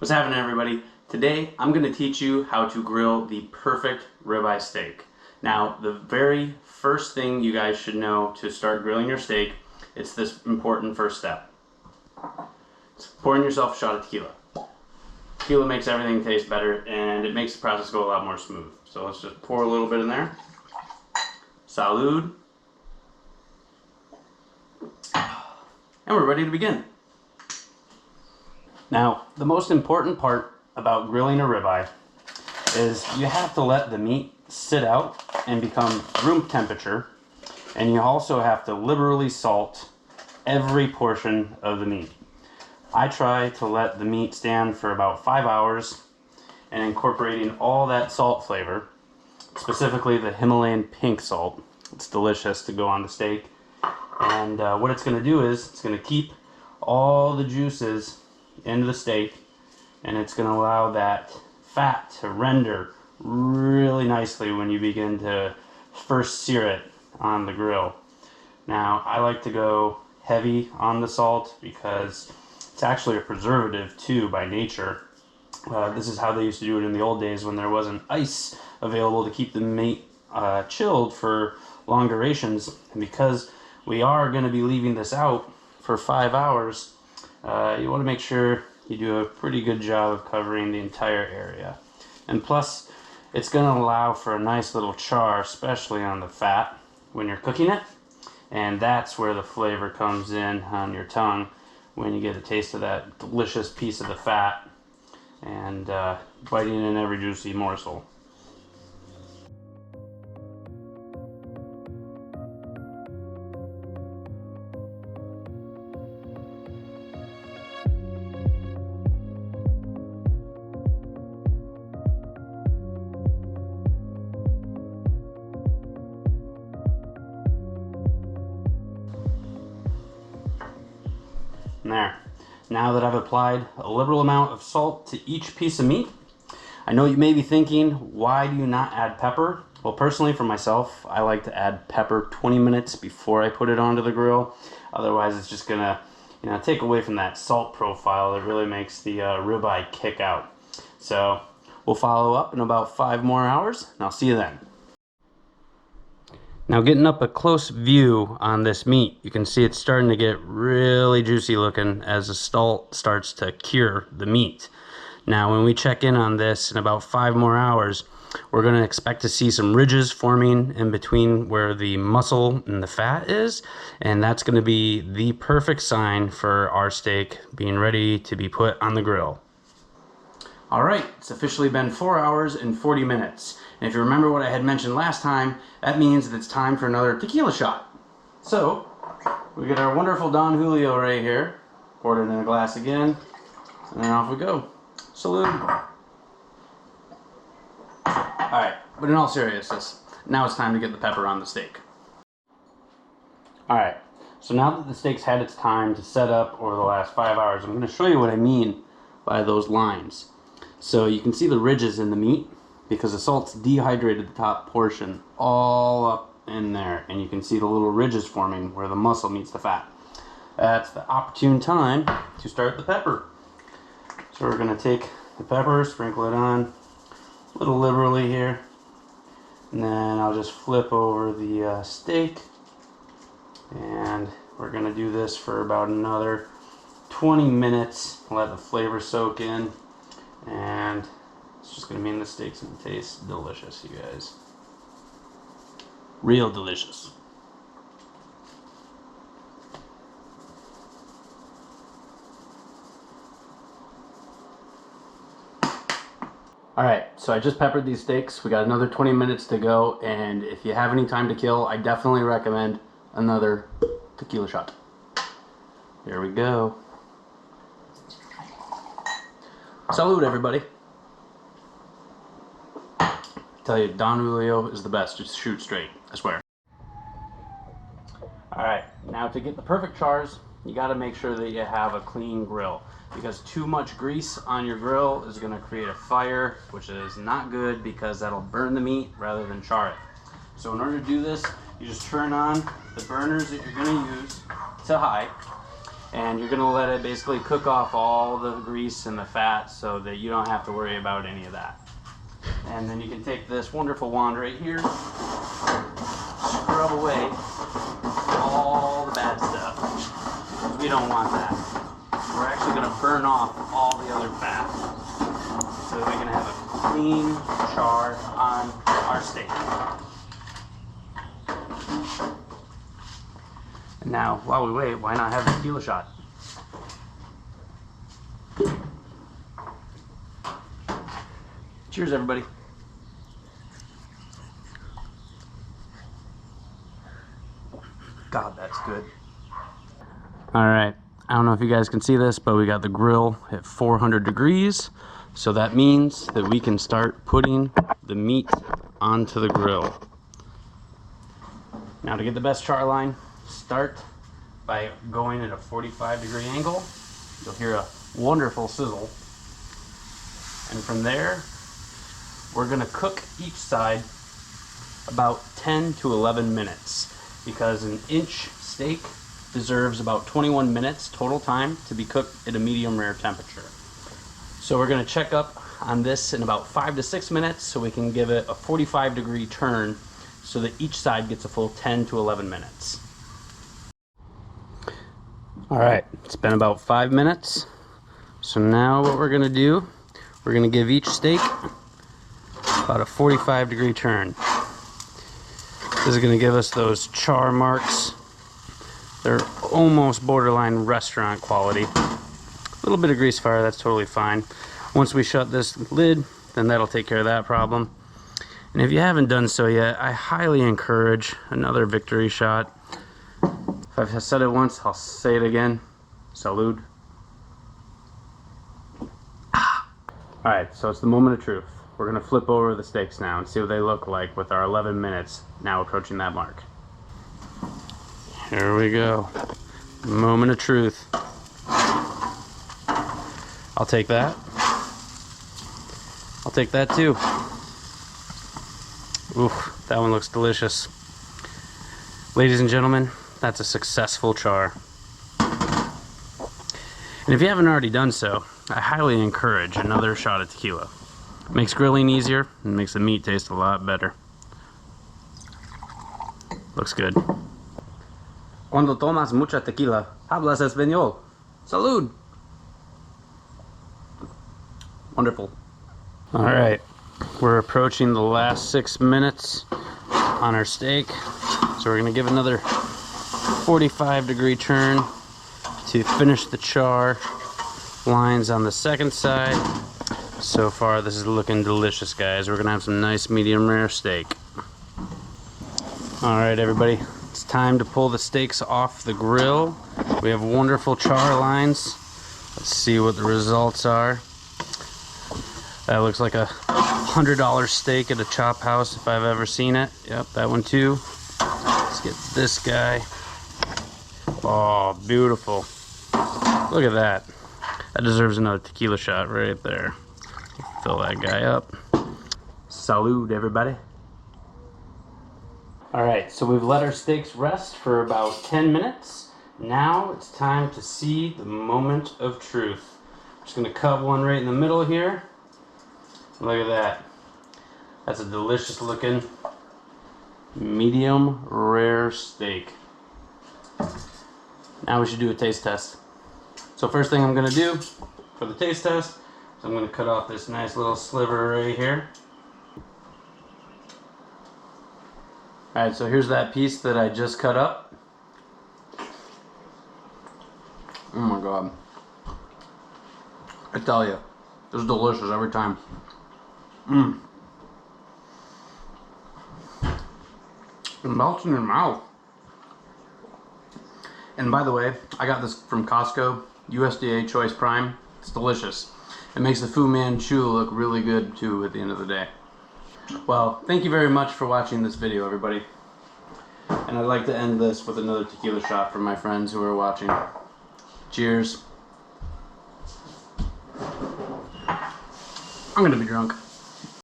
What's happening, everybody? Today I'm going to teach you how to grill the perfect ribeye steak. Now, the very first thing you guys should know to start grilling your steak, it's this important first step. It's pouring yourself a shot of tequila. Tequila makes everything taste better and it makes the process go a lot more smooth. So let's just pour a little bit in there. Salud. And we're ready to begin. Now, the most important part about grilling a ribeye is you have to let the meat sit out and become room temperature, and you also have to liberally salt every portion of the meat. I try to let the meat stand for about 5 hours and incorporating all that salt flavor, specifically the Himalayan pink salt. It's delicious to go on the steak, and what it's going to do is it's going to keep all the juices into the steak, and it's going to allow that fat to render really nicely when you begin to first sear it on the grill. Now, I like to go heavy on the salt because it's actually a preservative too by nature. This is how they used to do it in the old days when there wasn't ice available to keep the meat chilled for long durations. And because we are going to be leaving this out for 5 hours, you want to make sure you do a pretty good job of covering the entire area. And plus, it's going to allow for a nice little char, especially on the fat when you're cooking it. And that's where the flavor comes in on your tongue when you get a taste of that delicious piece of the fat and biting in every juicy morsel. There. Now that I've applied a liberal amount of salt to each piece of meat, I know you may be thinking, why do you not add pepper? Well, personally for myself, I like to add pepper 20 minutes before I put it onto the grill. Otherwise, it's just gonna, take away from that salt profile that really makes the ribeye kick out. So we'll follow up in about 5 more hours, and I'll see you then. Now, getting up a close view on this meat, you can see it's starting to get really juicy looking as the salt starts to cure the meat. Now, when we check in on this in about 5 more hours, we're going to expect to see some ridges forming in between where the muscle and the fat is, and that's going to be the perfect sign for our steak being ready to be put on the grill. All right, it's officially been 4 hours and 40 minutes. And if you remember what I had mentioned last time, that means that it's time for another tequila shot. So, we get our wonderful Don Julio right here. Poured it in a glass again, and then off we go. Salute. All right, but in all seriousness, now it's time to get the pepper on the steak. All right, so now that the steak's had its time to set up over the last 5 hours, I'm going to show you what I mean by those lines. So you can see the ridges in the meat because the salt's dehydrated the top portion all up in there, and you can see the little ridges forming where the muscle meets the fat. That's the opportune time to start the pepper. So we're going to take the pepper, sprinkle it on a little liberally here, and then I'll just flip over the steak, and we're going to do this for about another 20 minutes. Let the flavor soak in, and it's just going to mean the steak's going to taste delicious, you guys. Real delicious. Alright, so I just peppered these steaks. We got another 20 minutes to go, and if you have any time to kill, I definitely recommend another tequila shot. Here we go. Salud, everybody. I tell you, Don Julio is the best. Just shoot straight, I swear. Alright, now to get the perfect chars, you got to make sure that you have a clean grill, because too much grease on your grill is going to create a fire, which is not good because that'll burn the meat rather than char it. So in order to do this, you just turn on the burners that you're going to use to high, And you're gonna let it basically cook off all the grease and the fat so that you don't have to worry about any of that. And then you can take this wonderful wand right here, scrub away all the bad stuff. We don't want that. We're actually gonna burn off all the other fat so that we can have a clean char on our steak. And now, while we wait, why not have a tequila shot? Cheers, everybody. God, that's good. All right, I don't know if you guys can see this, but we got the grill at 400 degrees. So that means that we can start putting the meat onto the grill. Now to get the best char line, start by going at a 45-degree angle. You'll hear a wonderful sizzle. And from there, we're gonna cook each side about 10 to 11 minutes because an inch steak deserves about 21 minutes total time to be cooked at a medium rare temperature. So we're gonna check up on this in about 5 to 6 minutes so we can give it a 45-degree turn so that each side gets a full 10 to 11 minutes. All right, it's been about 5 minutes. So now what we're gonna do, we're gonna give each steak about a 45-degree turn. This is gonna give us those char marks. They're almost borderline restaurant quality. A little bit of grease fire, that's totally fine. Once we shut this lid, then that'll take care of that problem. And if you haven't done so yet, I highly encourage another victory shot. If I've said it once, I'll say it again. Salud. Alright, so it's the moment of truth. We're gonna flip over the steaks now and see what they look like with our 11 minutes now approaching that mark. Here we go. Moment of truth. I'll take that. I'll take that too. Oof, that one looks delicious. Ladies and gentlemen, that's a successful char. And if you haven't already done so, I highly encourage another shot of tequila. It makes grilling easier and makes the meat taste a lot better. Looks good. Cuando tomas mucha tequila, hablas español. Salud! Wonderful. All right, we're approaching the last 6 minutes on our steak. So we're gonna give another 45-degree turn to finish the char lines on the second side. So far, this is looking delicious, guys. We're gonna have some nice medium rare steak. All right, everybody, it's time to pull the steaks off the grill. We have wonderful char lines. Let's see what the results are. That looks like a $100 steak at a chop house if I've ever seen it. Yep, that one too. Let's get this guy. Oh, beautiful. Look at that. That deserves another tequila shot right there. Fill that guy up. Salud, everybody. All right, so we've let our steaks rest for about 10 minutes. Now it's time to see the moment of truth. I'm just gonna cut one right in the middle here. Look at that. That's a delicious looking medium rare steak. Now we should do a taste test. So first thing I'm gonna do for the taste test is I'm gonna cut off this nice little sliver right here. Alright, so here's that piece that I just cut up. Oh my god. I tell you, this is delicious every time. Mmm. It melts in your mouth. And by the way, I got this from Costco, USDA Choice Prime. It's delicious. It makes the Fu Manchu look really good too at the end of the day. Well, thank you very much for watching this video, everybody. And I'd like to end this with another tequila shot for my friends who are watching. Cheers. I'm gonna be drunk.